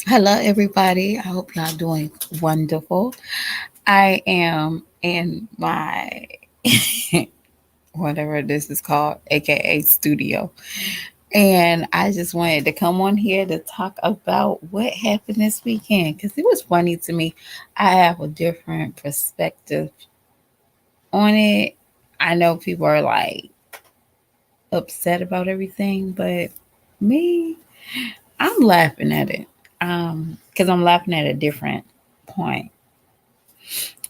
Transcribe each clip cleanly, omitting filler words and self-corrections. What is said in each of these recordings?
Hello, everybody. I hope y'all doing wonderful. I am in my whatever this is called, aka studio, and I just wanted to come on here to talk about what happened this weekend because it was funny to me. I have a different perspective on it. I know people are like upset about everything, but me, I'm laughing at it. Because I'm laughing at a different point.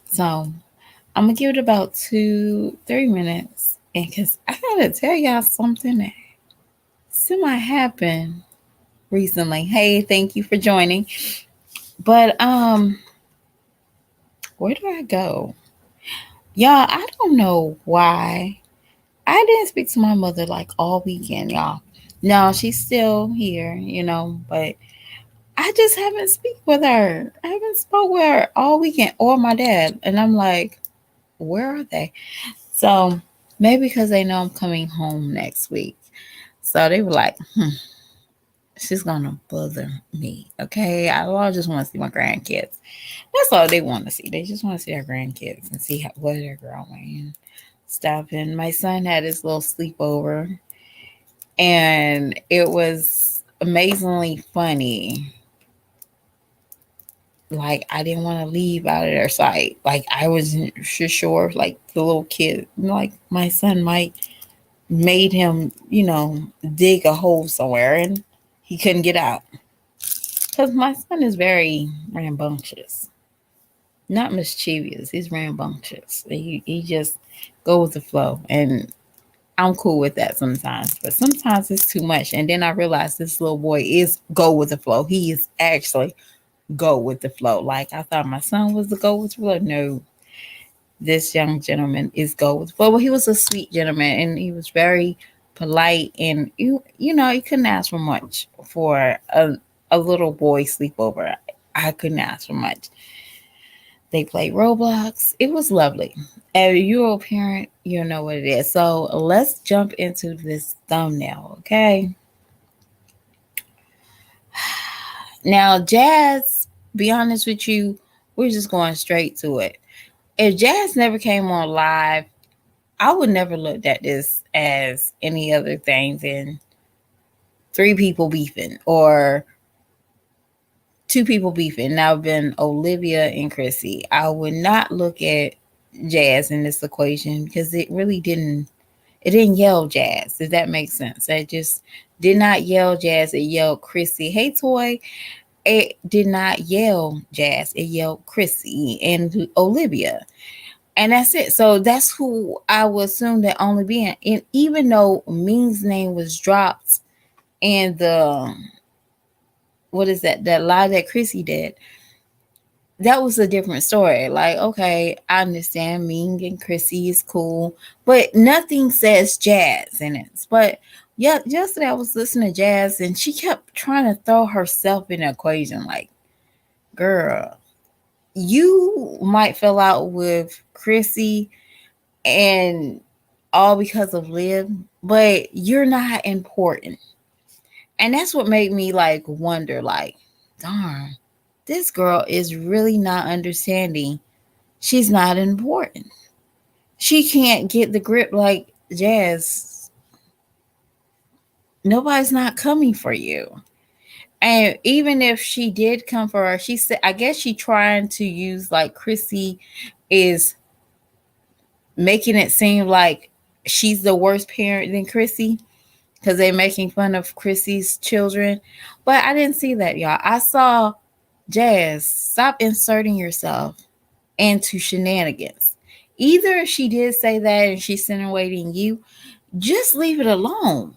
So I'm gonna give it about 3 minutes, and because I gotta tell y'all something that semi happened recently. Hey, thank you for joining. But where do I go? Y'all, I don't know why I didn't speak to my mother like all weekend, y'all. No, she's still here, but I just haven't speak with her. I haven't spoke with her all weekend or my dad, and I'm like, where are they? So maybe because they know I'm coming home next week. So they were like, she's gonna bother me. Okay. I just want to see my grandkids. That's all they want to see. They just want to see their grandkids and see what they're growing and stuff. And my son had his little sleepover, and it was amazingly funny. Like I didn't want to leave out of their sight. Like I wasn't sure if like the little kid, like my son might made him, dig a hole somewhere and he couldn't get out. Because my son is very rambunctious, not mischievous. He's rambunctious. He just go with the flow. And I'm cool with that sometimes. But sometimes it's too much. And then I realized this little boy is go with the flow. He is actually go with the flow. Like I thought my son was the go with the flow. No, this young gentleman is go with the flow. Well, he was a sweet gentleman and he was very polite, and you couldn't ask for much for a little boy sleepover. I couldn't ask for much. They played Roblox. It was lovely. If you're a parent, you know what it is. So let's jump into this thumbnail, okay? Now, Jazz, be honest with you, we're just going straight to it. If Jazz never came on live, I would never look at this as any other thing than three people beefing or two people beefing. Now, been Olivia and Chrissy. I would not look at Jazz in this equation because it really didn't. It didn't yell Jazz. If that makes sense, it just did not yell Jazz. It yelled Chrissy. Hey, Toy. It did not yell Jazz. It yelled Chrissy and Olivia. And that's it. So that's who I would assume that only being. And even though Ming's name was dropped and the what is that lie that Chrissy did, that was a different story. Like, okay, I understand Ming and Chrissy is cool, but nothing says Jazz in it. But yeah, yesterday I was listening to Jazz and she kept trying to throw herself in the equation. Like, girl, you might fill out with Chrissy and all because of Liv, but you're not important. And that's what made me like wonder, like, darn, this girl is really not understanding. She's not important. She can't get the grip like Jazz. Nobody's not coming for you. And even if she did come for her, she said, I guess she trying to use like Chrissy is making it seem like she's the worse parent than Chrissy because they're making fun of Chrissy's children. But I didn't see that, y'all. I saw Jazz, stop inserting yourself into shenanigans. Either she did say that and she's insinuating you, just leave it alone.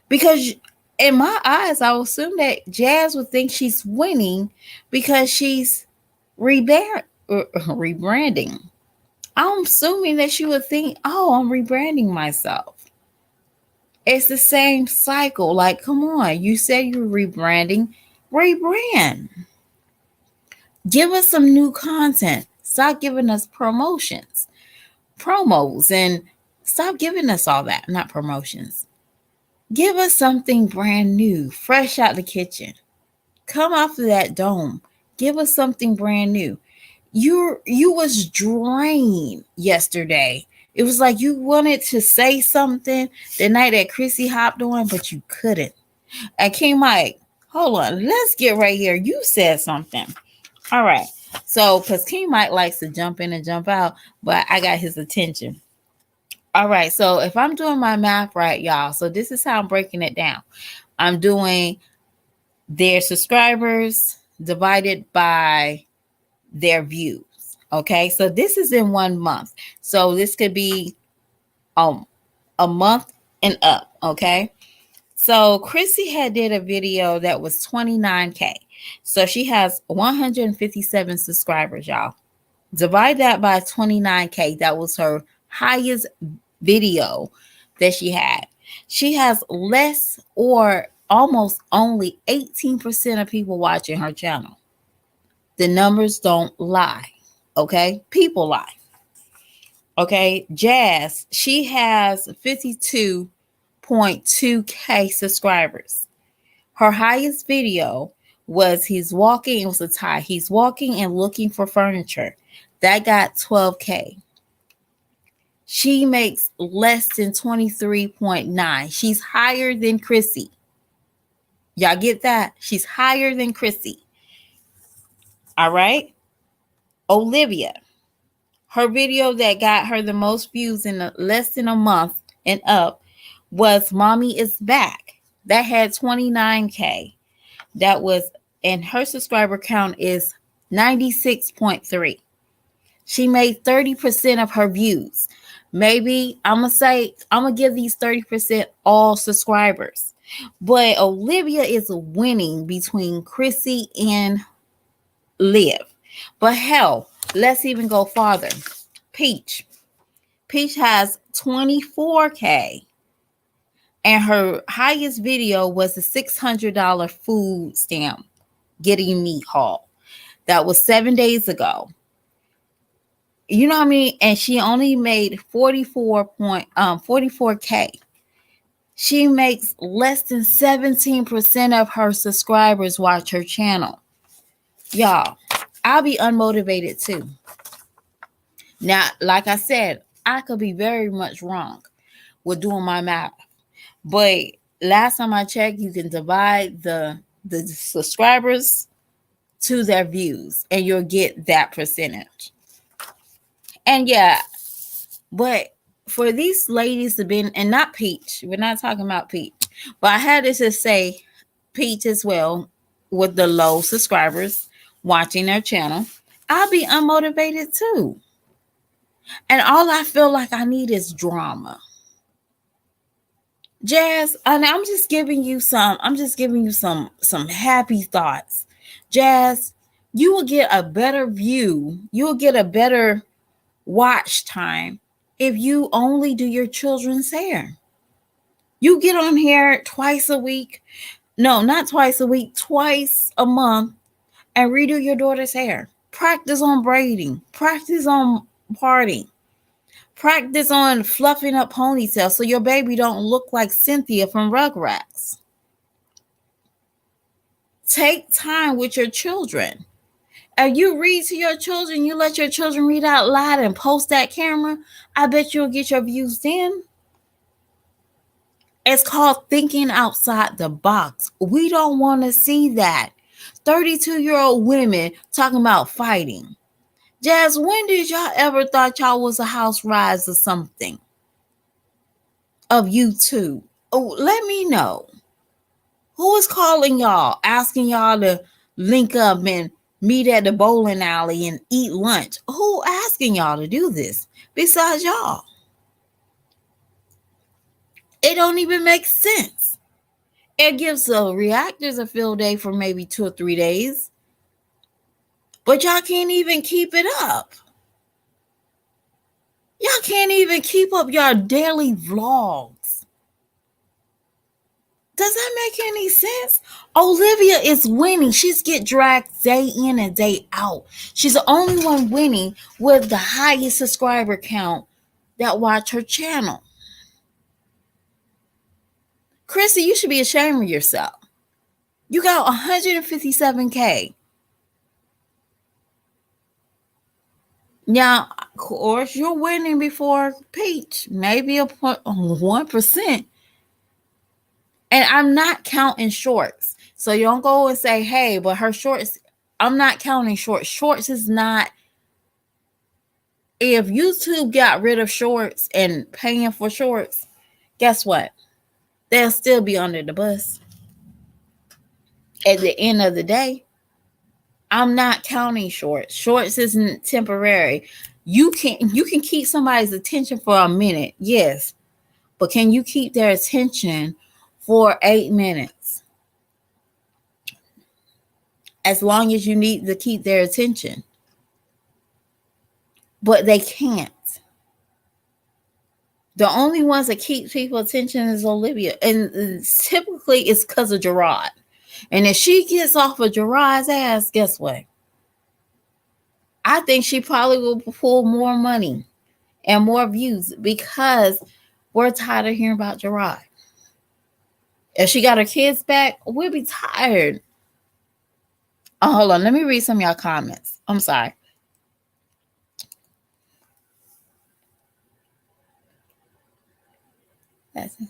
Because in my eyes, I would assume that Jazz would think she's winning because she's rebranding. I'm assuming that she would think, oh, I'm rebranding myself. It's the same cycle. Like, come on. You said you're rebranding. Rebrand. Give us some new content. Stop giving us promos, and stop giving us all that. Not promotions. Give us something brand new, fresh out the kitchen. Come off of that dome. Give us something brand new. You was drained yesterday. It was like you wanted to say something the night that Chrissy hopped on, but you couldn't. And King Mike, hold on, let's get right here. You said something. All right. So, because King Mike likes to jump in and jump out, but I got his attention. All right. So, if I'm doing my math right, y'all, so this is how I'm breaking it down. I'm doing their subscribers divided by their views. Okay. So, this is in 1 month. So, this could be a month and up. Okay. So Chrissy had did a video that was 29K. So she has 157 subscribers, y'all. Divide that by 29K. That was her highest video that she had. She has less or almost only 18% of people watching her channel. The numbers don't lie. Okay? People lie. Okay? Jazz, she has 52.2K subscribers. Her highest video was he's walking, it was a tie. He's walking and looking for furniture. That got 12K. She makes less than 23.9. She's higher than Chrissy. Y'all get that? She's higher than Chrissy. All right. Olivia, her video that got her the most views in less than a month and up was Mommy is Back. That had 29K. That was, and her subscriber count is 96.3. She made 30% of her views. Maybe I'm going to give these 30% all subscribers. But Olivia is winning between Chrissy and Liv. But hell, let's even go farther. Peach has 24K. And her highest video was a $600 food stamp getting meat haul. That was 7 days ago. You know what I mean? And she only made 44K. She makes less than 17% of her subscribers watch her channel. Y'all, I'll be unmotivated too. Now, like I said, I could be very much wrong with doing my math. But last time I checked, you can divide the subscribers to their views and you'll get that percentage. And yeah, but for these ladies to be, and not Peach, we're not talking about Peach, but I had to just say Peach as well with the low subscribers watching their channel. I'll be unmotivated too. And all I feel like I need is drama. Jazz, and I'm just giving you some happy thoughts. Jazz, you will get a better view. You will get a better watch time if you only do your children's hair. You get on here twice a week. No, not twice a week, twice a month, and redo your daughter's hair. Practice on braiding. Practice on parting. Practice on fluffing up ponytails so your baby don't look like Cynthia from Rugrats. Take time with your children. If you read to your children, you let your children read out loud and post that camera, I bet you'll get your views then. It's called thinking outside the box. We don't want to see that. 32-year-old women talking about fighting. Jazz, when did y'all ever thought y'all was a Housewives or something of YouTube? Oh, let me know. Who is calling y'all, asking y'all to link up and meet at the bowling alley and eat lunch? Who asking y'all to do this besides y'all? It don't even make sense. It gives the reactors a field day for maybe 2 or 3 days. But y'all can't even keep it up. Y'all can't even keep up your daily vlogs. Does that make any sense? Olivia is winning. She's get dragged day in and day out. She's the only one winning with the highest subscriber count that watch her channel. Chrissy, you should be ashamed of yourself. You got 157K. Now, of course, you're winning before Peach, maybe a 1%. And I'm not counting shorts. So you don't go and say, hey, but her shorts, I'm not counting shorts. Shorts is not, if YouTube got rid of shorts and paying for shorts, guess what? They'll still be under the bus. At the end of the day, I'm not counting shorts. Shorts isn't temporary. You can keep somebody's attention for a minute, yes, but can you keep their attention for 8 minutes? As long as you need to keep their attention, but they can't. The only ones that keep people attention is Olivia, and typically it's because of Gerard. And if she gets off of Gerard's ass, guess what? I think she probably will pull more money and more views because we're tired of hearing about Gerard. If she got her kids back, we'll be tired. Oh, hold on. Let me read some of y'all comments. I'm sorry. That's it.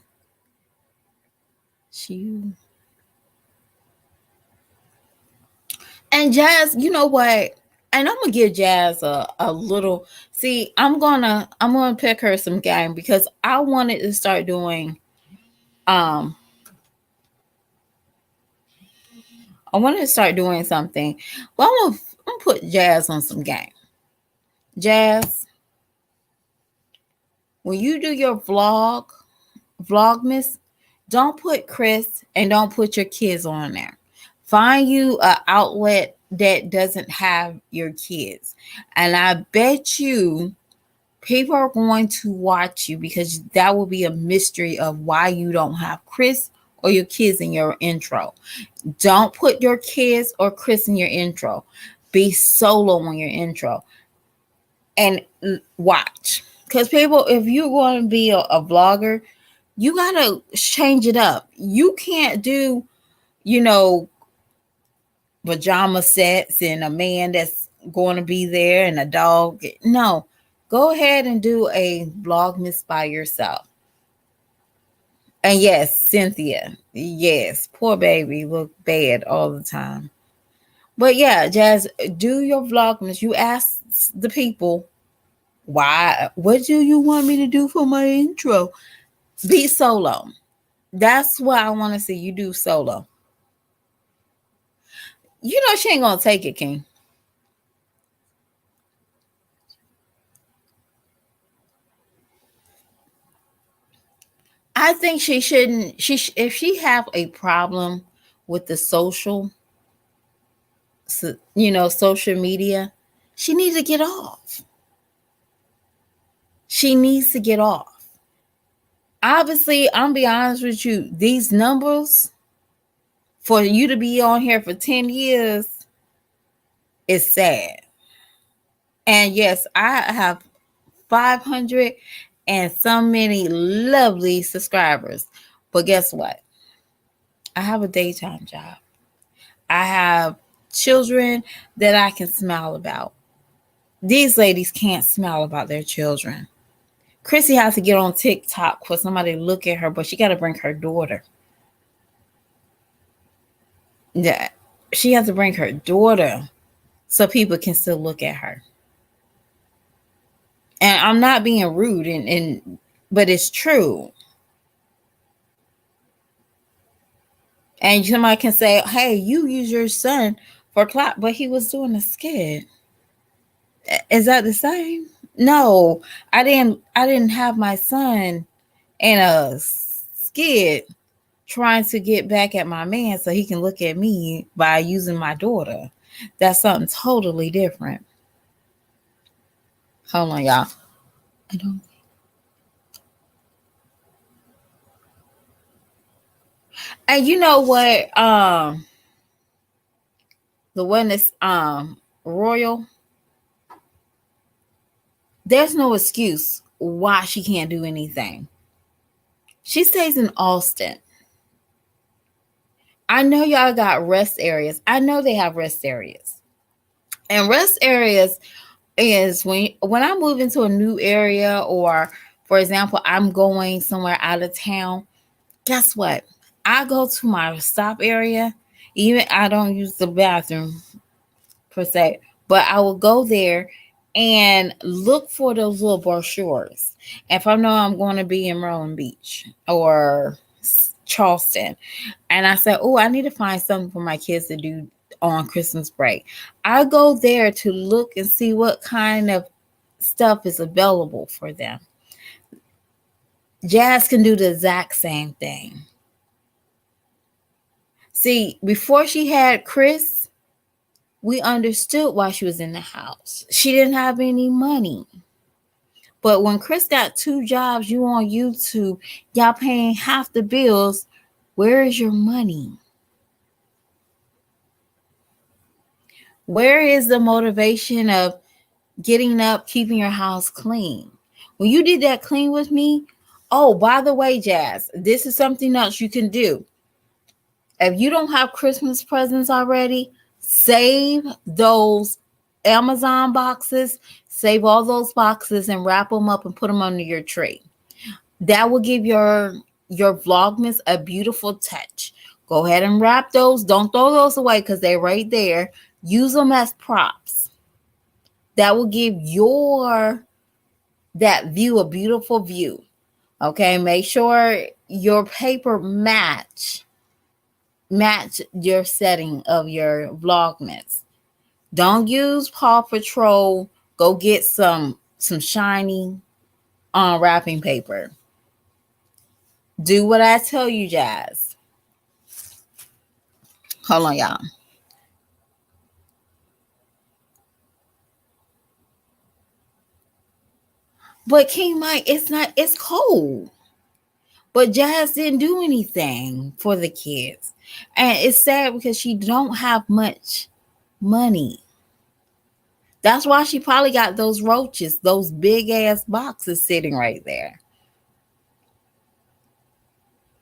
She and Jazz, you know what? And I'm gonna give Jazz a little. See, I'm gonna pick her some game because I wanted to start doing. Um, I wanted to start doing something. Well, I'm gonna put Jazz on some game. Jazz, when you do your vlogmas, don't put Chris and don't put your kids on there. Find you an outlet that doesn't have your kids, and I bet you people are going to watch you because that will be a mystery of why you don't have Chris or your kids in your intro. Don't put your kids or Chris in your intro. Be solo on your intro and watch. Because people, if you're going to be a vlogger, you got to change it up. You can't do, you know, pajama sets and a man that's going to be there and a dog. No, go ahead and do a vlogmas by yourself. And yes, Cynthia, yes, poor baby look bad all the time. But yeah, Jazz, do your vlogmas. You ask the people, why, what do you want me to do for my intro? Be solo. That's what I want to see you do solo. You know she ain't gonna take it, King. I think she shouldn't. If she have a problem with the social media, she needs to get off. She needs to get off. Obviously, I'm be honest with you. These numbers for you to be on here for 10 years is sad. And yes, I have 500 and so many lovely subscribers. But guess what? I have a daytime job. I have children that I can smile about. These ladies can't smile about their children. Chrissy has to get on TikTok for somebody to look at her, but she got to bring her daughter. Yeah, she has to bring her daughter so people can still look at her. And I'm not being rude, but it's true. And somebody can say, "Hey, you use your son for clout," but he was doing a skit. Is that the same? No, I didn't. I didn't have my son in a skit trying to get back at my man so he can look at me by using my daughter. That's something totally different. Hold on, y'all. I don't. And you know what? The one that's royal. There's no excuse why she can't do anything. She stays in Austin. I know y'all got rest areas. I know they have rest areas. And rest areas is when I move into a new area, or for example, I'm going somewhere out of town, guess what? I go to my stop area. Even I don't use the bathroom per se, but I will go there and look for those little brochures. If I know I'm going to be in Maryland Beach or Charleston, and I said, "Oh, I need to find something for my kids to do on Christmas break," I go there to look and see what kind of stuff is available for them. Jazz can do the exact same thing. See, before she had Chris, we understood why she was in the house. She didn't have any money. But when Chris got 2 jobs, you on YouTube, y'all paying half the bills, where is your money? Where is the motivation of getting up, keeping your house clean? When you did that clean with me, oh, by the way, Jazz, this is something else you can do. If you don't have Christmas presents already, save those Amazon boxes, save all those boxes and wrap them up and put them under your tree. That will give your Vlogmas a beautiful touch. Go ahead and wrap those. Don't throw those away because they're right there. Use them as props. That will give that view a beautiful view. Okay, make sure your paper match your setting of your Vlogmas. Don't use Paw Patrol. Go get some shiny wrapping paper. Do what I tell you, Jazz. Hold on, y'all. But King Mike, it's cold. But Jazz didn't do anything for the kids. And it's sad because she don't have much money. That's why she probably got those roaches, those big ass boxes sitting right there.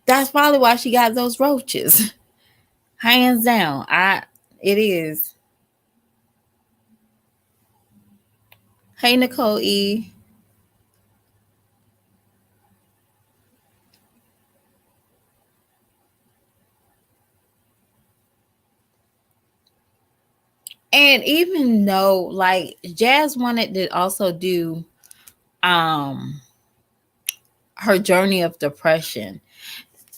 That's probably why she got those roaches. Hands down. It is. Hey Nicole E. And even though like Jazz wanted to also do um her journey of depression.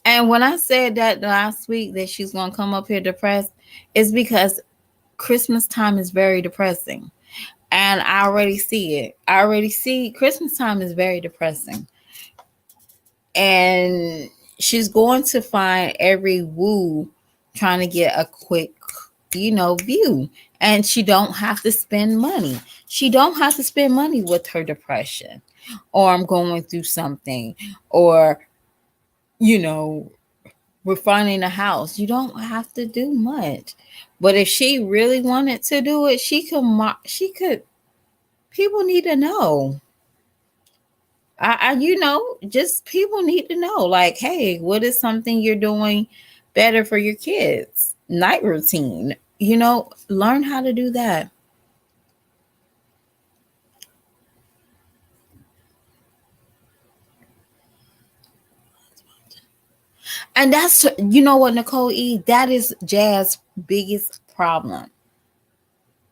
And when I said that last week that she's gonna come up here depressed, it's because Christmas time is very depressing. And I already see it. I already see Christmas time is very depressing. And she's going to find every woo trying to get a quick, view. And she don't have to spend money. She don't have to spend money with her depression, or I'm going through something, or we're finding a house. You don't have to do much. But if she really wanted to do it, she could. People need to know. Just people need to know, like, hey, what is something you're doing better for your kids? Night routine, learn how to do that. And that's, what, Nicole E, that is Jazz's biggest problem.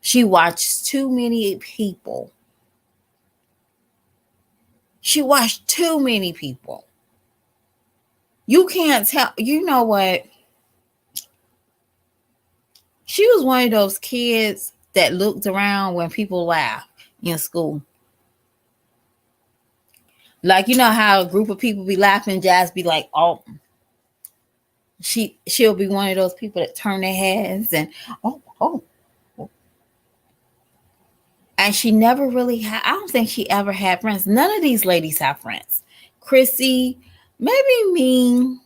She watched too many people. She watched too many people. You can't tell, what? She was one of those kids that looked around when people laughed in school. Like, how a group of people be laughing, Jazz be like, oh, she'll be one of those people that turn their heads and oh. And she never really had, I don't think she ever had friends. None of these ladies have friends. Chrissy, maybe Mean,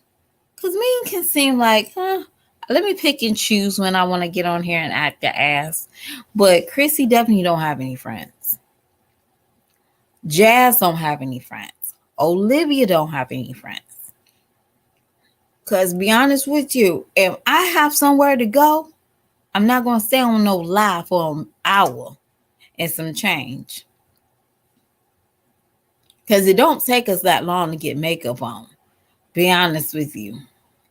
because Mean can seem like, let me pick and choose when I want to get on here and act the ass. But Chrissy definitely don't have any friends. Jazz don't have any friends. Olivia don't have any friends. Cause be honest with you, if I have somewhere to go, I'm not gonna stay on no lie for an hour and some change. Cause it don't take us that long to get makeup on. Be honest with you.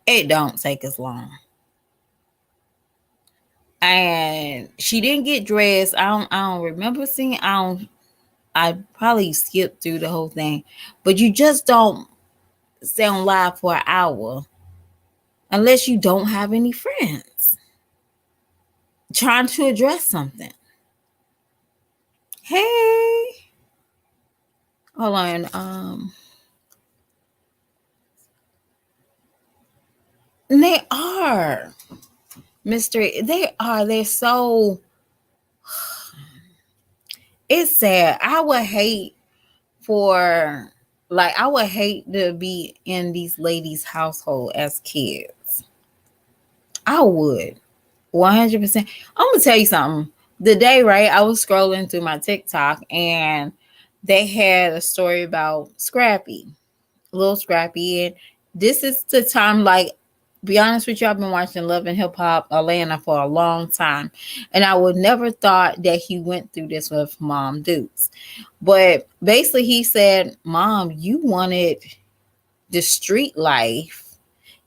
It don't take us long. And she didn't get dressed. I don't remember seeing I probably skipped through the whole thing. But you just don't stay on live for an hour unless you don't have any friends trying to address something. Hey, hold on. They are mystery. They are. They're so. It's sad. I would hate to be in these ladies' household as kids. I would. 100%. I'm gonna tell you something. The day, right, I was scrolling through my TikTok and they had a story about Scrappy, little Scrappy, and this is the time. Like, be honest with you, I've been watching Love and Hip Hop Atlanta for a long time, and I would never thought that he went through this with Mom Dukes. But basically, he said, "Mom, you wanted the street life,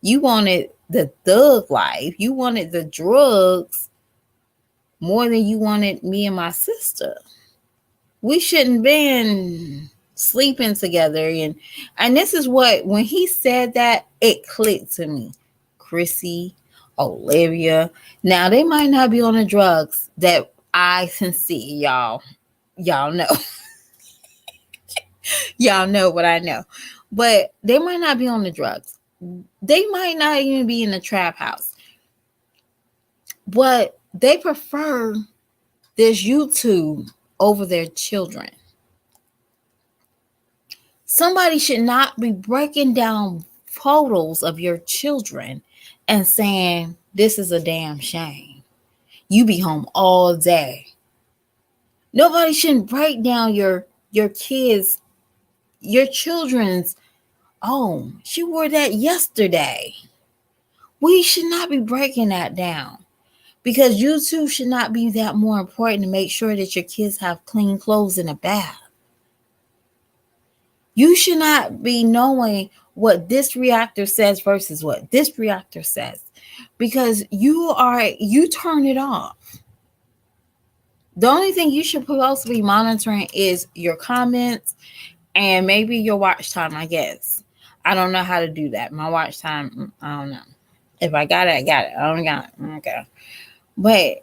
you wanted the thug life, you wanted the drugs more than you wanted me and my sister. We shouldn't been sleeping together." And this is what, when he said that, it clicked to me. Chrissy, Olivia, now they might not be on the drugs that I can see, y'all know. Y'all know what I know, but they might not be on the drugs, they might not even be in the trap house, but they prefer this YouTube over their children. Somebody should not be breaking down photos of your children and saying, "This is a damn shame. You be home all day." Nobody shouldn't break down your kids, your children's, "Oh, she wore that yesterday." We should not be breaking that down, because YouTube should not be that more important to make sure that your kids have clean clothes in a bath. You should not be knowing what this reactor says versus what this reactor says, because you turn it off. The only thing you should supposed to be monitoring is your comments and maybe your watch time, I guess. I don't know how to do that. My watch time, I don't know. If I got it, I got it. I don't got it. Okay. But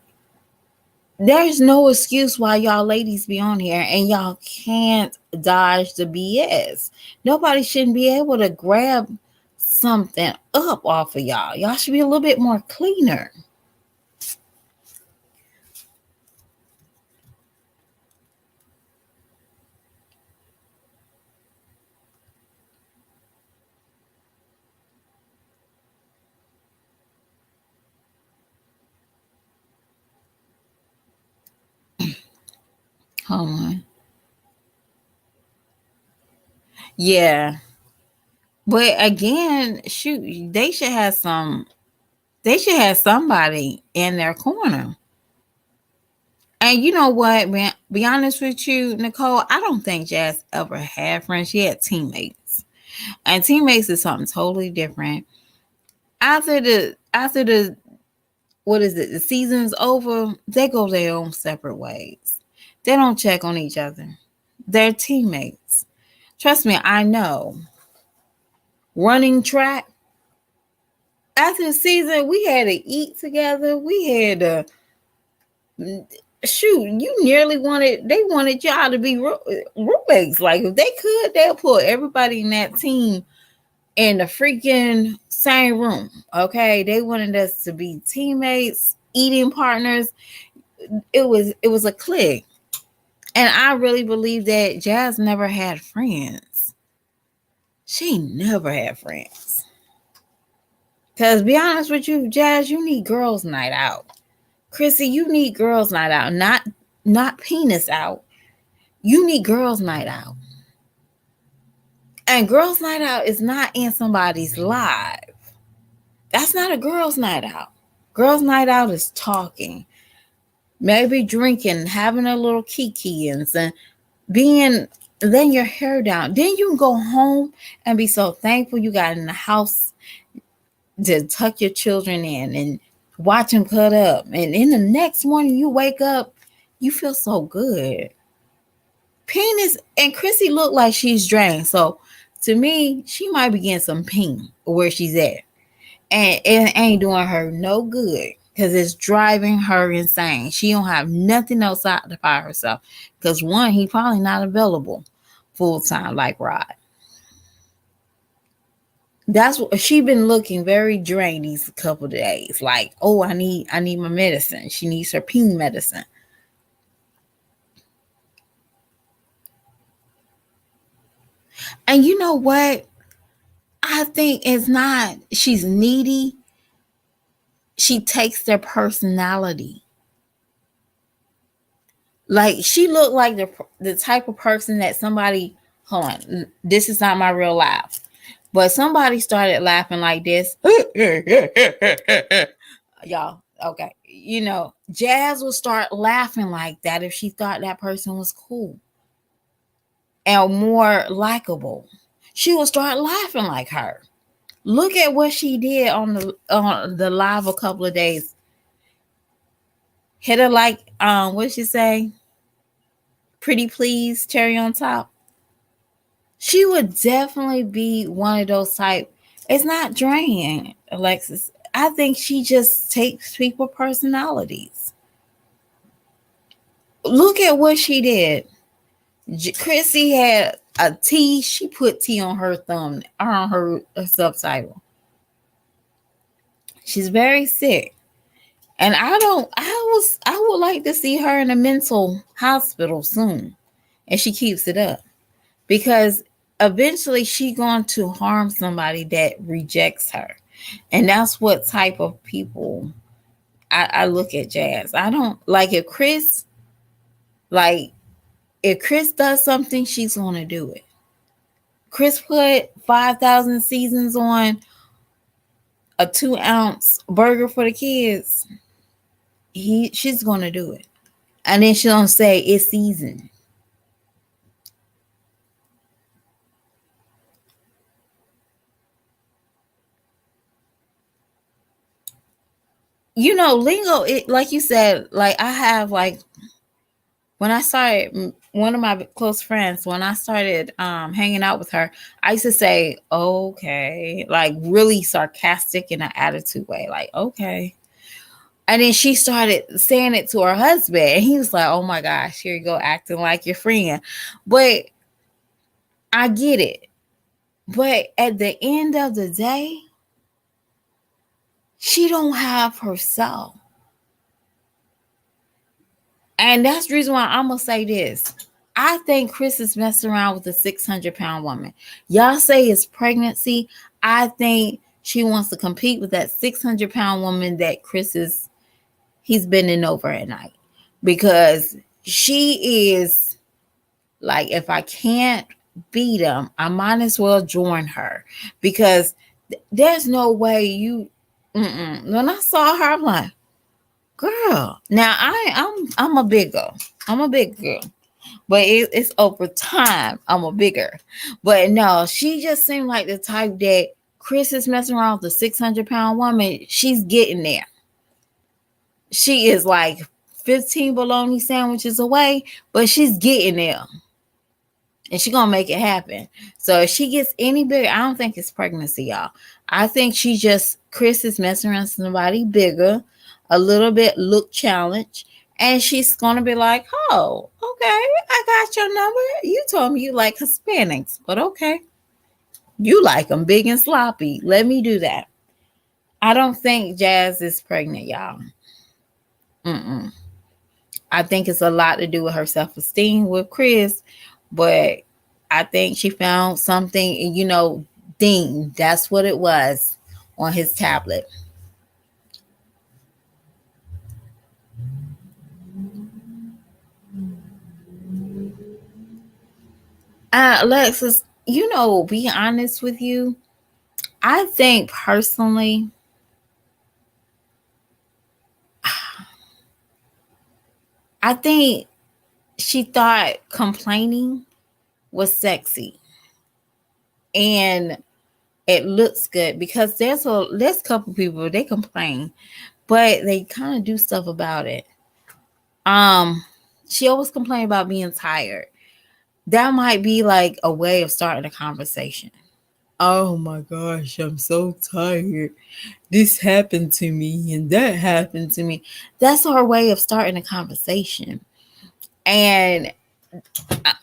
there's no excuse why y'all ladies be on here and y'all can't dodge the BS. Nobody shouldn't be able to grab something up off of y'all. Y'all should be a little bit more cleaner. Hold on. Yeah. But again, shoot, they should have somebody in their corner. And you know what, man? Be honest with you, Nicole, I don't think Jazz ever had friends. She had teammates. And teammates is something totally different. After the what is it, the season's over, they go their own separate ways. They don't check on each other. They're teammates. Trust me, I know. Running track, after the season, we had to eat together. We had to shoot. You nearly they wanted y'all to be roommates. Like, if they could, they'll put everybody in that team in the freaking same room. Okay, they wanted us to be teammates, eating partners. It was a clique. And I really believe that Jazz never had friends. She never had friends. Because be honest with you, Jazz, you need girls' night out. Chrissy, you need girls' night out, not penis out. You need girls' night out. And girls' night out is not in somebody's life. That's not a girl's night out. Girls' night out is talking, maybe drinking, having a little kiki and being letting your hair down. Then you can go home and be so thankful you got in the house to tuck your children in and watch them cut up. And in the next morning you wake up, you feel so good. Penis and Chrissy look like she's drained. So to me, she might be getting some pain where she's at. And it ain't doing her no good because it's driving her insane. She don't have nothing else to occupy herself. Because one, he probably not available full time like Rod. That's what she been looking very drained these couple of days. Like, oh, I need my medicine. She needs her pain medicine. And you know what? I think it's not she's needy. She takes their personality. Like she looked like the type of person that somebody, hold on, this is not my real laugh. But somebody started laughing like this. Y'all, okay. You know, Jazz will start laughing like that if she thought that person was cool and more likable. She will start laughing like her. Look at what she did on the live a couple of days. Hit her like what'd she say? Pretty please, cherry on top. She would definitely be one of those type. It's not draining, Alexis. I think she just takes people personalities. Look at what she did. Chrissy had a T. She put T on her thumb, on her subtitle. She's very sick. And I would like to see her in a mental hospital soon. And she keeps it up. Because eventually she going to harm somebody that rejects her. And that's what type of people I look at Jazz. I don't like like if Chris does something, she's gonna do it. Chris put 5,000 seasons on a 2-ounce burger for the kids. She's gonna do it. And then she'll say it's seasoned. You know, lingo, it like you said, like I have like when I started, one of my close friends, when I started hanging out with her, I used to say, okay, like really sarcastic in an attitude way, like, okay. And then she started saying it to her husband, and he was like, oh my gosh, here you go, acting like your friend. But I get it. But at the end of the day, she don't have herself. And that's the reason why I'm gonna say this. I think Chris is messing around with a 600-pound woman. Y'all say it's pregnancy. I think she wants to compete with that 600-pound woman that he's bending over at night. Because she is like, if I can't beat him, I might as well join her. Because there's no way you. When I saw her, I'm like, girl. Now I'm a big girl. I'm a big girl. But it's over time. I'm a bigger. But no, she just seemed like the type that Chris is messing around with a 600-pound woman. She's getting there. She is like 15 bologna sandwiches away, but she's getting there. And she's gonna make it happen. So if she gets any bigger, I don't think it's pregnancy, y'all. I think Chris is messing around with somebody bigger, a little bit look challenge, and she's gonna be like, oh, okay, I got your number. You told me you like Hispanics, but okay. You like them big and sloppy. Let me do that. I don't think Jazz is pregnant, y'all. Mm-mm. I think it's a lot to do with her self-esteem with Chris, but I think she found something, Dean, that's what it was on his tablet. Alexis, be honest with you. I think personally, I think she thought complaining was sexy and it looks good because there's a couple people they complain, but they kind of do stuff about it. Um, she always complained about being tired. That might be like a way of starting a conversation. Oh my gosh, I'm so tired. This happened to me and that happened to me. That's her way of starting a conversation. And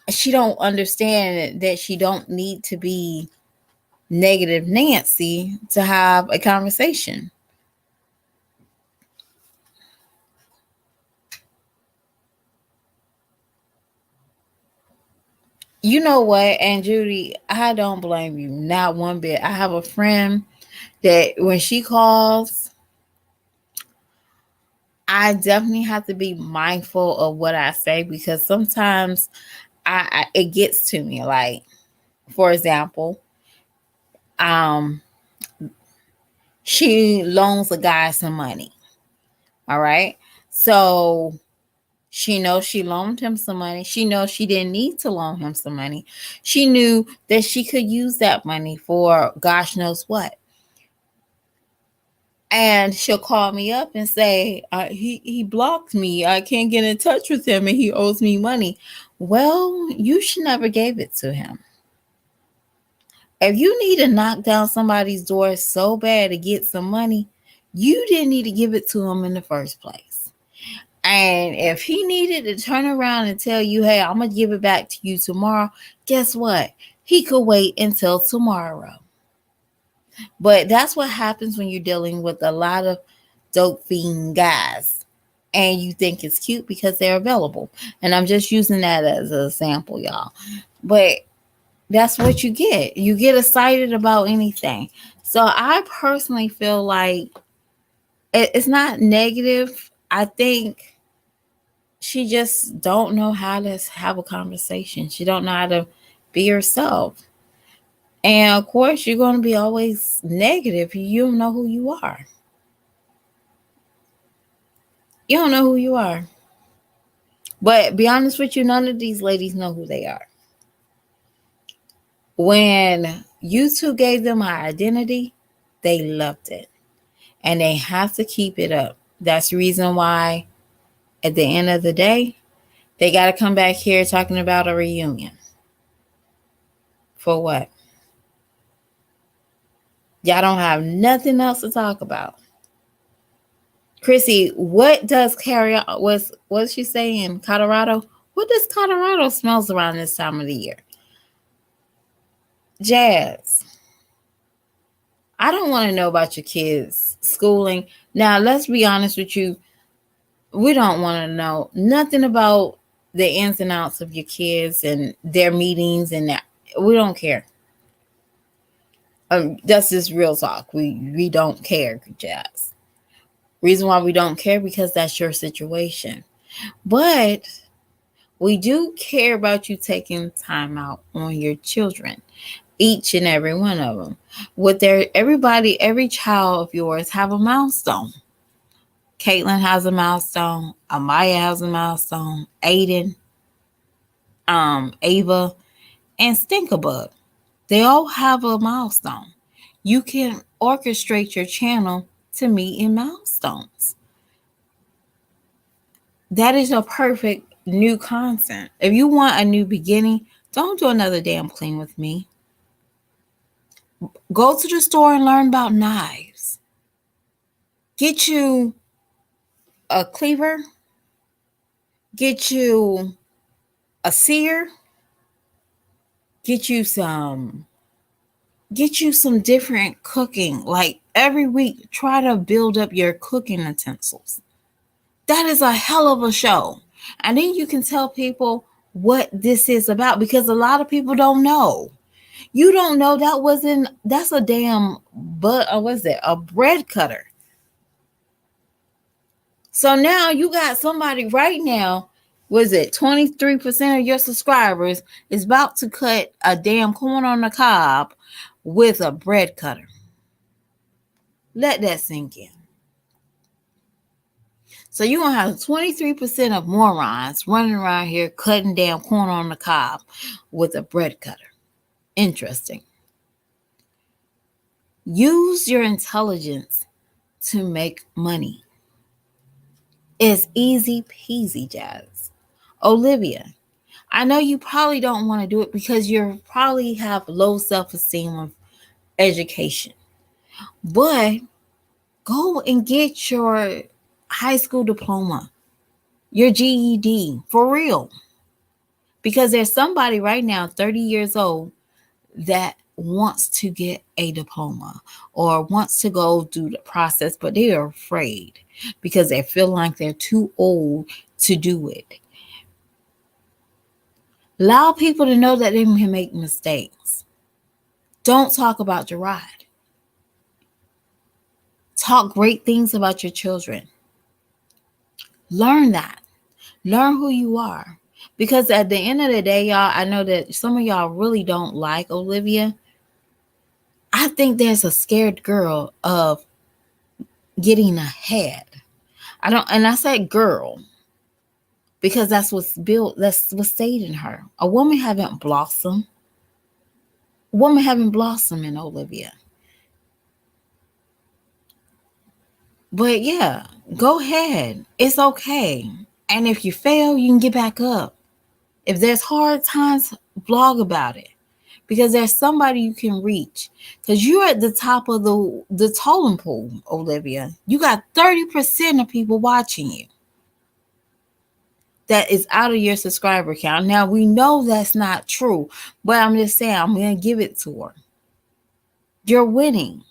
she don't understand that she don't need to be negative Nancy to have a conversation. You know what, and Judy, I don't blame you, not one bit. I have a friend that when she calls, I definitely have to be mindful of what I say because sometimes I it gets to me. Like, for example, um, she loans a guy some money. All right. So she knows she loaned him some money. She knows she didn't need to loan him some money. She knew that she could use that money for gosh knows what. And she'll call me up and say, he blocked me. I can't get in touch with him and he owes me money. Well, you should never gave it to him. If you need to knock down somebody's door so bad to get some money, you didn't need to give it to him in the first place. And if he needed to turn around and tell you, hey, I'm going to give it back to you tomorrow, guess what? He could wait until tomorrow. But that's what happens when you're dealing with a lot of dope fiend guys and you think it's cute because they're available. And I'm just using that as a sample, y'all. But that's what you get. You get excited about anything. So I personally feel like it's not negative. I think she just don't know how to have a conversation. She don't know how to be herself. And of course, you're going to be always negative. You don't know who you are. You don't know who you are. But be honest with you, none of these ladies know who they are. When you two gave them an identity, they loved it. And they have to keep it up. That's the reason why at the end of the day, they got to come back here talking about a reunion. For what? Y'all don't have nothing else to talk about. Chrissy, what does carry on? What's she saying? Colorado? What does Colorado smells around this time of the year? Jazz. I don't want to know about your kids' schooling. Now, let's be honest with you. We don't want to know nothing about the ins and outs of your kids and their meetings and that. We don't care. That's just real talk. We don't care, Jazz. Reason why we don't care because that's your situation. But we do care about you taking time out on your children, each and every one of them. With every child of yours have a milestone. Caitlin has a milestone. Amaya has a milestone. Aiden, Ava, and Stinkabug. They all have a milestone. You can orchestrate your channel to meet in milestones. That is a perfect new content. If you want a new beginning, don't do another damn clean with me. Go to the store and learn about knives. Get you a cleaver. Get you a sear. Get you some. Get you some different cooking. Like every week, try to build up your cooking utensils. That is a hell of a show. And then you can tell people what this is about because a lot of people don't know. You don't know that's a damn, but what's it? A bread cutter. So now you got somebody right now, was it 23% of your subscribers is about to cut a damn corn on the cob with a bread cutter. Let that sink in. So you're going to have 23% of morons running around here cutting down corn on the cob with a bread cutter. Interesting. Use your intelligence to make money. It's easy peasy, Jazz. Olivia, I know you probably don't want to do it because you probably have low self-esteem of education. But go and get your high school diploma, your GED, for real. Because there's somebody right now, 30 years old, that wants to get a diploma or wants to go through the process, but they are afraid because they feel like they're too old to do it. Allow people to know that they can make mistakes. Don't talk about your ride. Talk great things about your children. Learn that. Learn who you are. Because at the end of the day, y'all, I know that some of y'all really don't like Olivia. I think there's a scared girl of getting ahead. And I said girl because that's what's stayed in her. A woman haven't blossomed. A woman haven't blossomed in Olivia. But yeah, go ahead. It's okay. And if you fail, you can get back up. If there's hard times, blog about it. Because there's somebody you can reach. Because you're at the top of the totem pole, Olivia. You got 30% of people watching you. That is out of your subscriber count. Now, we know that's not true. But I'm just saying, I'm going to give it to her. You're winning.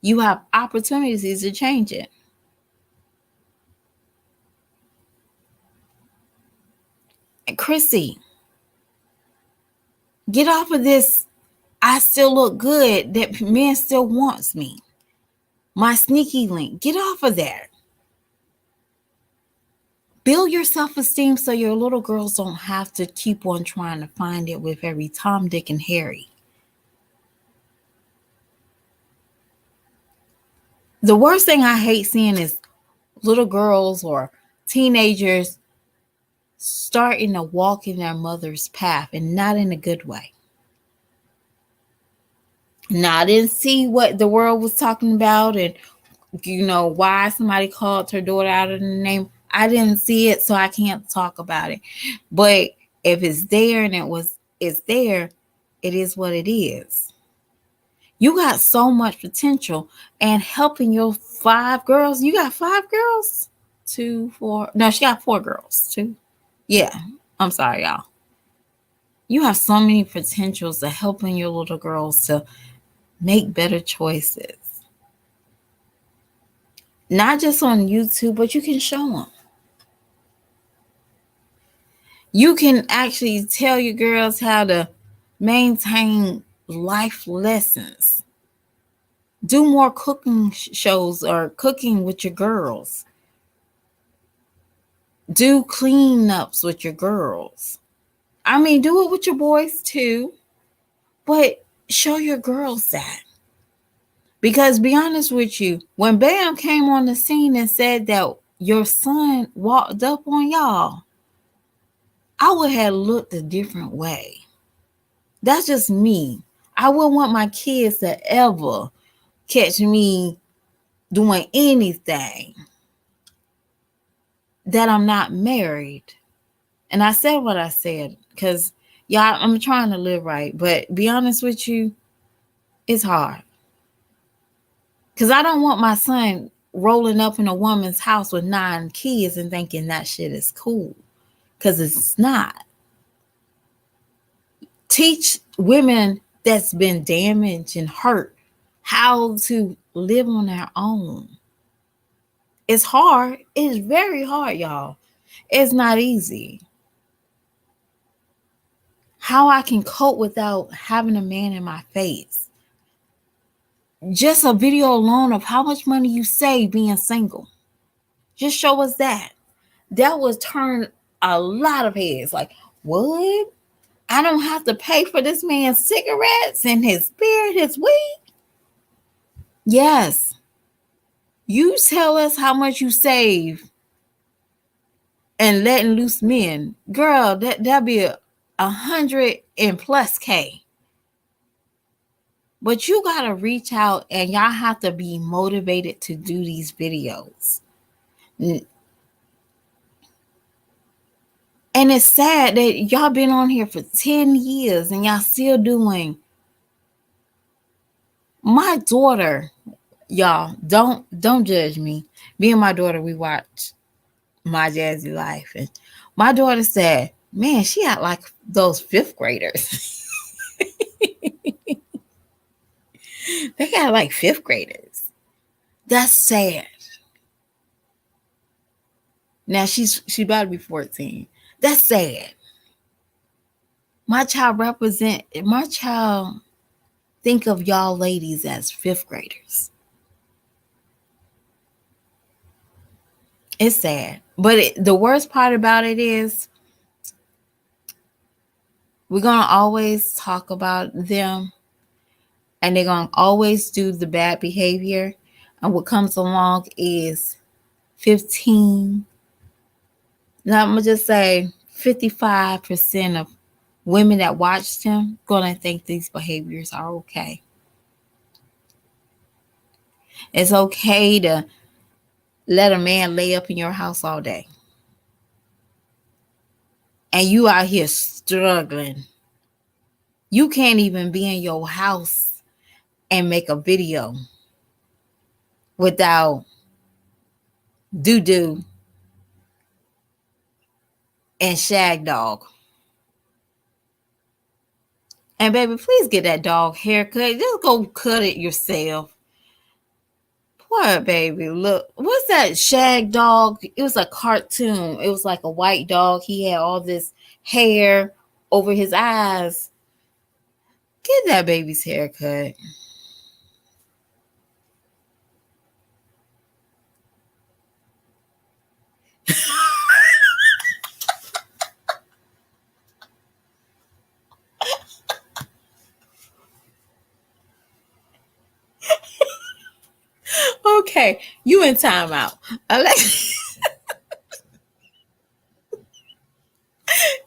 You have opportunities to change it. And Chrissy, get off of this. I still look good. That man still wants me. My sneaky link. Get off of that. Build your self-esteem so your little girls don't have to keep on trying to find it with every Tom, Dick, and Harry. The worst thing I hate seeing is little girls or teenagers starting to walk in their mother's path and not in a good way. Now, I didn't see what the world was talking about and, why somebody called her daughter out of the name. I didn't see it, so I can't talk about it. But if it's there and it's there, it is what it is. You got so much potential and helping your 5 girls. You got 5 girls? 2, 4. No, she got 4 girls. 2. Yeah. I'm sorry, y'all. You have so many potentials of helping your little girls to make better choices. Not just on YouTube, but you can show them. You can actually tell your girls how to maintain life lessons. Do more cooking shows or cooking with your girls. Do cleanups with your girls. I mean, do it with your boys too, but show your girls that. Because be honest with you, when Bam came on the scene and said that your son walked up on y'all, I would have looked a different way. That's just me. I wouldn't want my kids to ever catch me doing anything that I'm not married. And I said what I said because, y'all, I'm trying to live right. But be honest with you, it's hard. Because I don't want my son rolling up in a woman's house with 9 kids and thinking that shit is cool. Because it's not. Teach women that's been damaged and hurt how to live on their own. It's hard. It's very hard, y'all. It's not easy. How I can cope without having a man in my face. Just a video alone of how much money you save being single. Just show us that. That would turn a lot of heads. Like, what? I don't have to pay for this man's cigarettes and his beer, his weed? Yes. You tell us how much you save and letting loose men, girl. That'd be a hundred and plus K. But you gotta reach out and y'all have to be motivated to do these videos. And it's sad that y'all been on here for 10 years and y'all still doing. My daughter, y'all, don't judge me. Me and my daughter, we watch My Jazzy Life. And my daughter said, man, she act like those fifth graders. They got like fifth graders. That's sad. Now she about to be 14. That's sad. My child think of y'all ladies as fifth graders. It's sad. But the worst part about it is we're going to always talk about them and they're going to always do the bad behavior. And what comes along is 15. Now I'm going to just say 55% of women that watch them going to think these behaviors are okay. It's okay to let a man lay up in your house all day. And you out here struggling. You can't even be in your house and make a video without doo-doo and shag dog. And baby, please get that dog haircut. Just go cut it yourself. Poor baby. Look, what's that shag dog? It was a cartoon. It was like a white dog. He had all this hair over his eyes. Get that baby's haircut. Okay, you in timeout.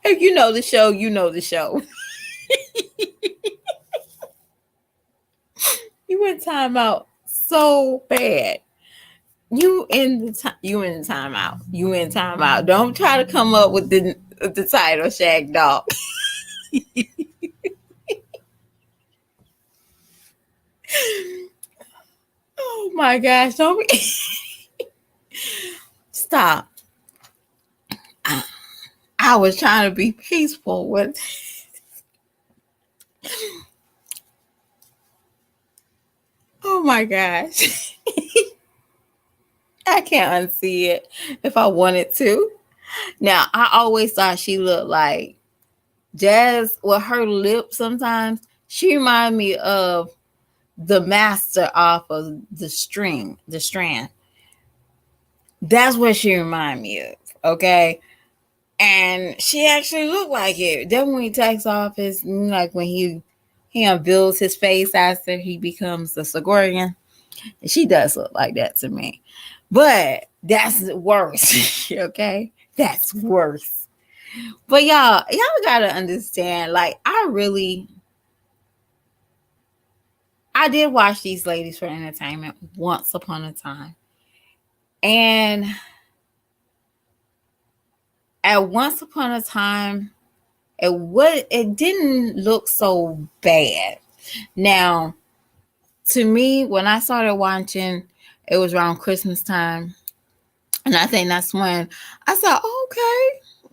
If you know the show, you know the show. You in timeout so bad. You in the timeout. You in timeout. Don't try to come up with the title Shag Dog. Oh my gosh! Don't be. Stop. I was trying to be peaceful with. Oh my gosh. I can't unsee it if I wanted to. Now, I always thought she looked like Jazz with her lips sometimes. She reminded me of the master off of the strand. That's what she reminded me of. Okay. And she actually looked like it. Then when he takes off his, like when he unveils his face after he becomes the Sigorian, she does look like that to me. But that's worse. Okay? That's worse. But y'all gotta understand, like, I did watch these ladies for entertainment once upon a time. And at once upon a time, it didn't look so bad. Now, to me, when I started watching, it was around Christmas time. And I think that's when I said, oh,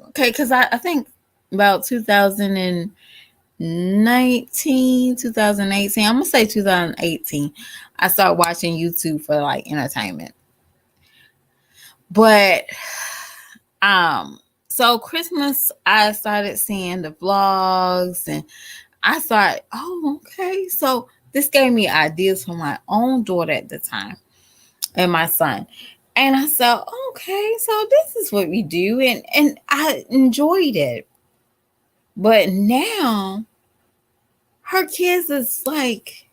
okay, because I think about 2019, 2018, I'm going to say 2018, I started watching YouTube for like entertainment. But so Christmas, I started seeing the vlogs and I thought, oh, okay. So this gave me ideas for my own daughter at the time and my son. And I said, okay, so this is what we do. And I enjoyed it. But now her kids is like,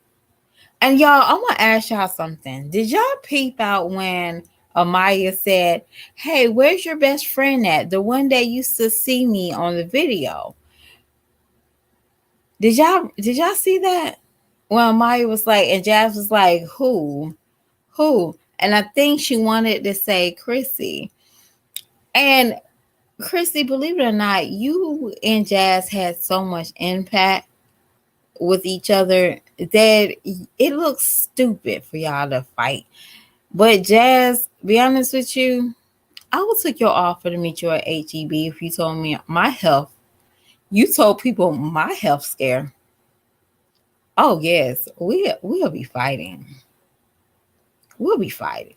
And y'all, I want to ask y'all something. Did y'all peep out when Amaya said, "Hey, where's your best friend at? The one that used to see me on the video." Did y'all see that? Well, Amaya was like, and Jazz was like, "Who? Who?" And I think she wanted to say Chrissy. And Chrissy, believe it or not, you and Jazz had so much impact with each other that it looks stupid for y'all to fight. But Jazz, be honest with you, I would take your offer to meet you at HEB if you told me my health. You told people my health scare. Oh yes, we'll be fighting. We'll be fighting.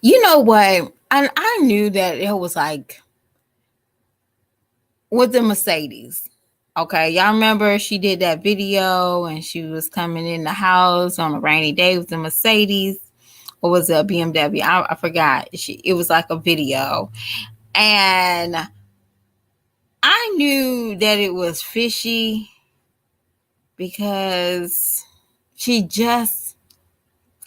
You know what? And I knew that it was like with the Mercedes. Okay, y'all remember she did that video and she was coming in the house on a rainy day with the Mercedes, or was it a BMW? I forgot. It was like a video, and I knew that it was fishy because she just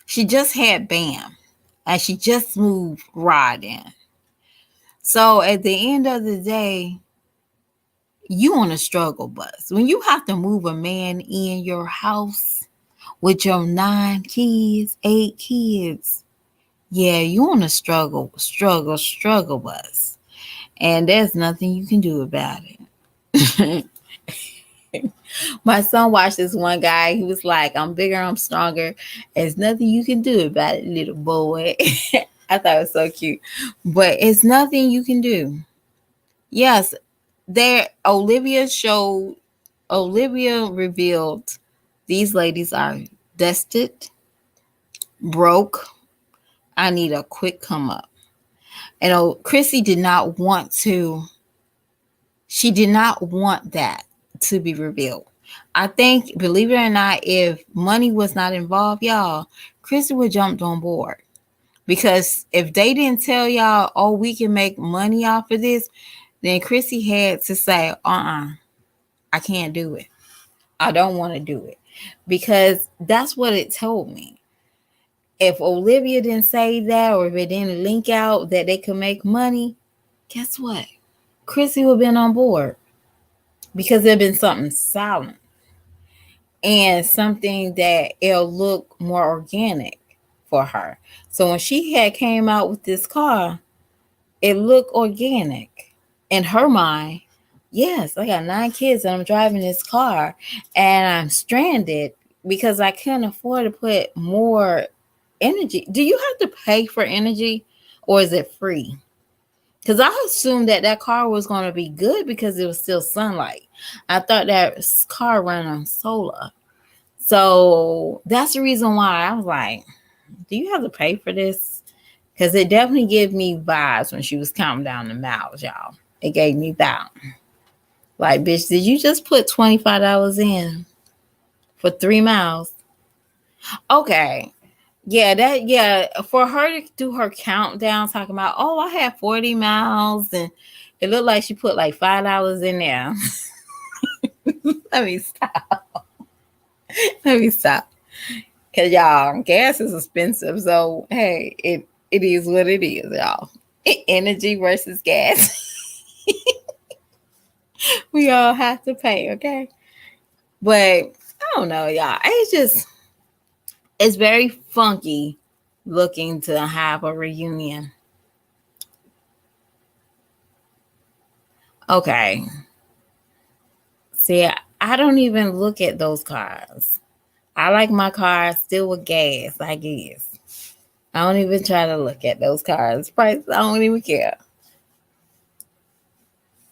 she just had Bam, and she just moved Rod in. So at the end of the day, you on a struggle bus. When you have to move a man in your house with your 9 kids, 8 kids, yeah, you on a struggle bus. And there's nothing you can do about it. My son watched this one guy. He was like, "I'm bigger, I'm stronger. There's nothing you can do about it, little boy." I thought it was so cute. But it's nothing you can do. Yes, there Olivia revealed these ladies are dusted, broke. I need a quick come up. And Chrissy did not want to, she did not want that to be revealed. I think, believe it or not, if money was not involved, y'all, Chrissy would jumped on board. Because if they didn't tell y'all, oh, we can make money off of this, then Chrissy had to say, I can't do it. I don't want to do it. Because that's what it told me. If Olivia didn't say that, or if it didn't link out that they could make money, guess what? Chrissy would have been on board because there'd been something silent and something that it'll look more organic for her. So when she had came out with this car, it looked organic in her mind. Yes, I got 9 kids and I'm driving this car and I'm stranded because I couldn't afford to put more energy. Do you have to pay for energy or is it free? Because I assumed that car was going to be good because it was still sunlight. I thought that car ran on solar. So that's the reason why I was like, do you have to pay for this? Because it definitely gave me vibes when she was counting down the miles, y'all. It gave me that. Like, bitch, did you just put $25 in for 3 miles? Okay. Yeah, for her to do her countdown talking about, oh, I had 40 miles and it looked like she put like $5 in there. Let me stop. Let me stop. Cause y'all, gas is expensive. So hey, it is what it is, y'all. Energy versus gas. We all have to pay, okay? But I don't know, y'all. It's very funky looking to have a reunion. Okay. See, I don't even look at those cars. I like my car still with gas, I guess. I don't even try to look at those cars. Price, I don't even care.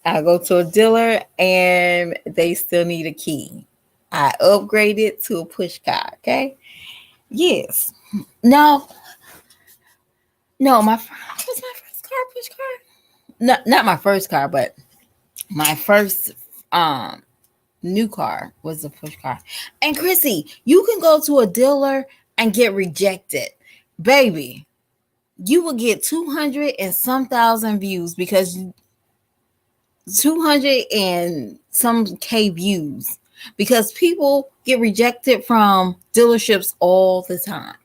I go to a dealer and they still need a key. I upgraded to a push car, okay? Yes. No, no, was my first car push car? No, not my first car, but my first new car was a push car. And Chrissy, you can go to a dealer and get rejected. Baby, you will get 200 and some thousand views because 200 and some K views because people get rejected from dealerships all the time.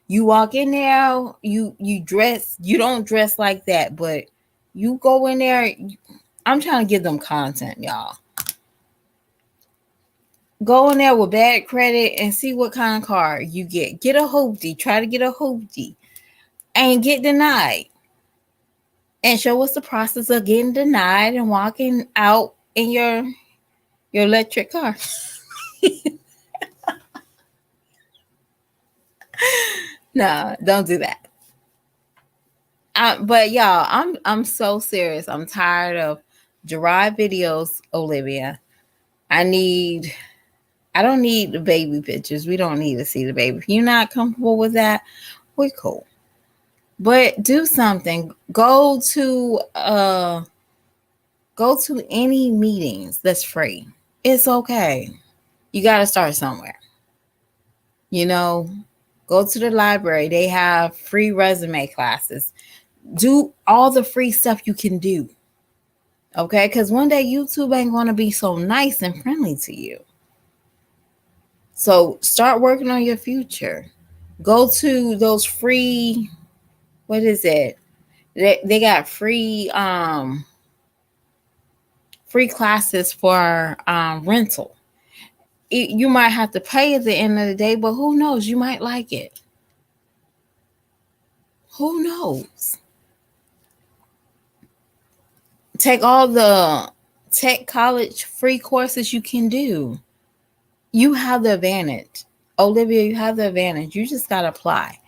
You walk in there, you dress, you don't dress like that, but you go in there. I'm trying to give them content, y'all. Go in there with bad credit and see what kind of car you get. Get a hoopty. Try to get a hoopty and get denied. And show us the process of getting denied and walking out in your electric car. No, don't do that. But y'all, I'm so serious. I'm tired of derived videos, Olivia. I need I don't need the baby pictures. We don't need to see the baby. If you're not comfortable with that, we're cool. But do something. Go to any meetings that's free. It's okay. You gotta start somewhere. You know, go to the library. They have free resume classes. Do all the free stuff you can do. Okay? Because one day YouTube ain't gonna be so nice and friendly to you. So start working on your future. Go to those free, what is it? They got free classes for rental. You might have to pay at the end of the day, but who knows? You might like it. Who knows? Take all the tech college free courses you can do. You have the advantage. Olivia, you have the advantage. You just got to apply.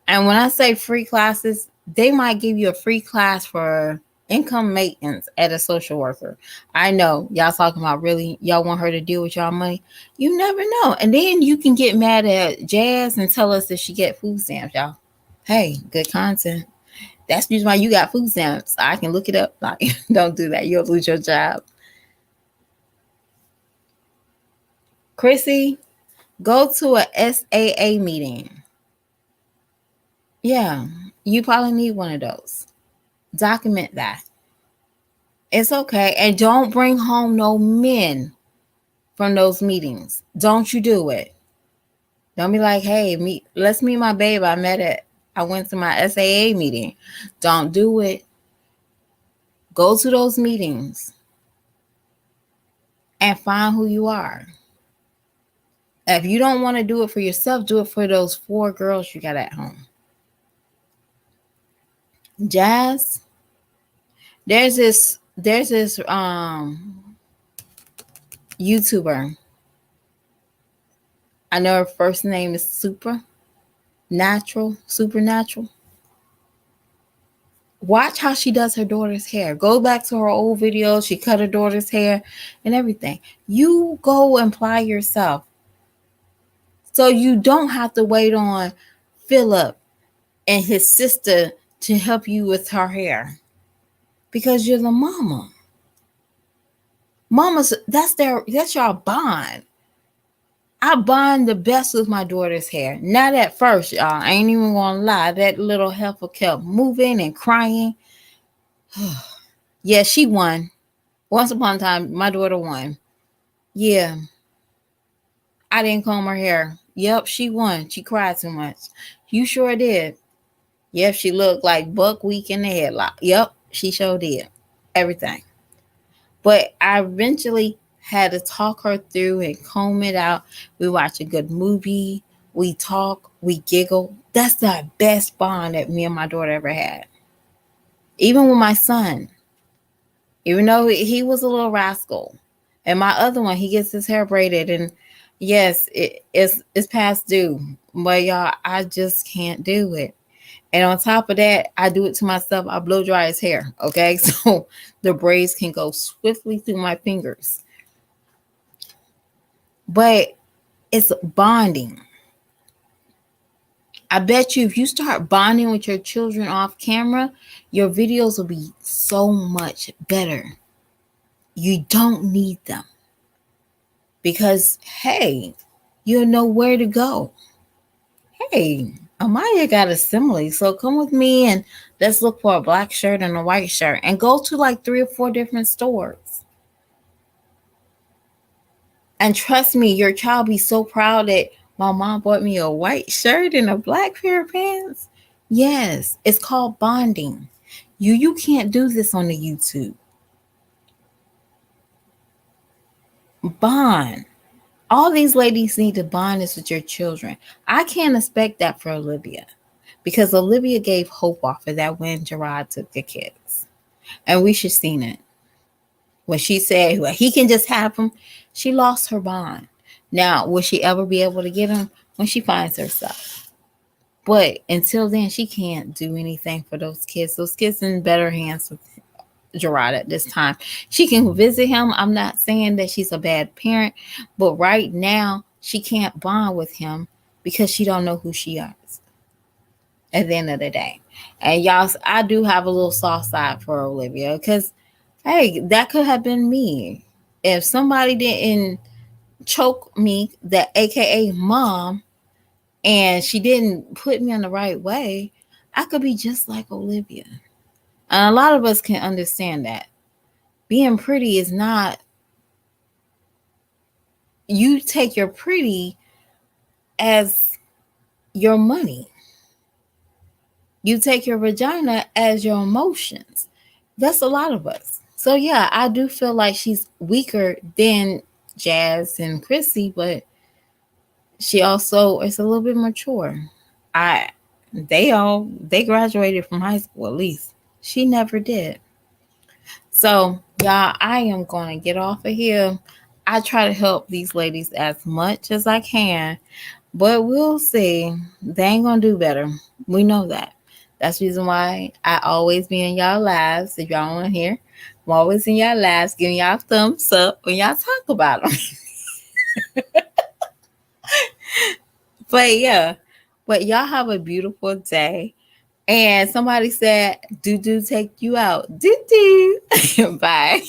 And when I say free classes, they might give you a free class for income maintenance at a social worker. I know y'all talking about really, y'all want her to deal with y'all money. You never know. And then you can get mad at Jazz and tell us that she get food stamps, y'all. Hey, good content. That's the reason why you got food stamps. I can look it up. Like, don't do that. You'll lose your job. Chrissy, go to a SAA meeting. Yeah, you probably need one of those. Document that. It's okay. And don't bring home no men from those meetings. Don't you do it. Don't be like, hey, let's meet my babe. I went to my SAA meeting. Don't do it. Go to those meetings and find who you are. If you don't want to do it for yourself, do it for those 4 girls you got at home. Jazz, there's this YouTuber. I know her first name is Supernatural. Watch how she does her daughter's hair. Go back to her old videos. She cut her daughter's hair and everything. You go and apply yourself. So you don't have to wait on Philip and his sister to help you with her hair. Because you're the mama. Mamas, that's your bond. I bond the best with my daughter's hair. Not at first, y'all. I ain't even gonna lie. That little heifer kept moving and crying. Yeah, she won. Once upon a time, my daughter won. Yeah, I didn't comb her hair. Yep, she won. She cried too much. You sure did. Yep, she looked like buckwheat in the headlock. Yep, she sure did. Everything. But I eventually had to talk her through and comb it out. We watch a good movie. We talk. We giggle. That's the best bond that me and my daughter ever had. Even with my son. Even though he was a little rascal. And my other one, he gets his hair braided. And yes, it's past due. But y'all, I just can't do it. And on top of that, I do it to myself. I blow dry his hair. Okay. So the braids can go swiftly through my fingers. But it's bonding. I bet you if you start bonding with your children off camera, your videos will be so much better. You don't need them. Because, hey, you'll know where to go. Hey, Amaya got a simile. So come with me and let's look for a black shirt and a white shirt and go to like 3 or 4 different stores. And trust me, your child be so proud that my mom bought me a white shirt and a black pair of pants. Yes, it's called bonding. You can't do this on the YouTube. Bond. All these ladies need to bond this with your children. I can't expect that for Olivia because Olivia gave hope off of that when Gerard took the kids. And we should seen it. When she said, well, he can just have them, she lost her bond. Now, will she ever be able to get him? When she finds herself? But until then, she can't do anything for those kids. Those kids in better hands with Gerard at this time. She can visit him. I'm not saying that she's a bad parent, but right now she can't bond with him because she don't know who she is at the end of the day. And y'all, I do have a little soft side for Olivia because, hey, that could have been me. If somebody didn't choke me, that AKA mom, and she didn't put me in the right way, I could be just like Olivia. And a lot of us can understand that. Being pretty is not, you take your pretty as your money. You take your vagina as your emotions. That's a lot of us. So yeah, I do feel like she's weaker than Jazz and Chrissy, but she also is a little bit mature. I they graduated from high school at least. She never did. So y'all, I am gonna get off of here. I try to help these ladies as much as I can, but we'll see. They ain't gonna do better. We know that. That's the reason why I always be in y'all lives. If y'all want to hear, I'm always in y'all lives, giving y'all thumbs up when y'all talk about them. But yeah, but y'all have a beautiful day. And somebody said, "Do take you out." Do. Bye.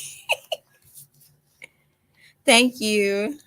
Thank you.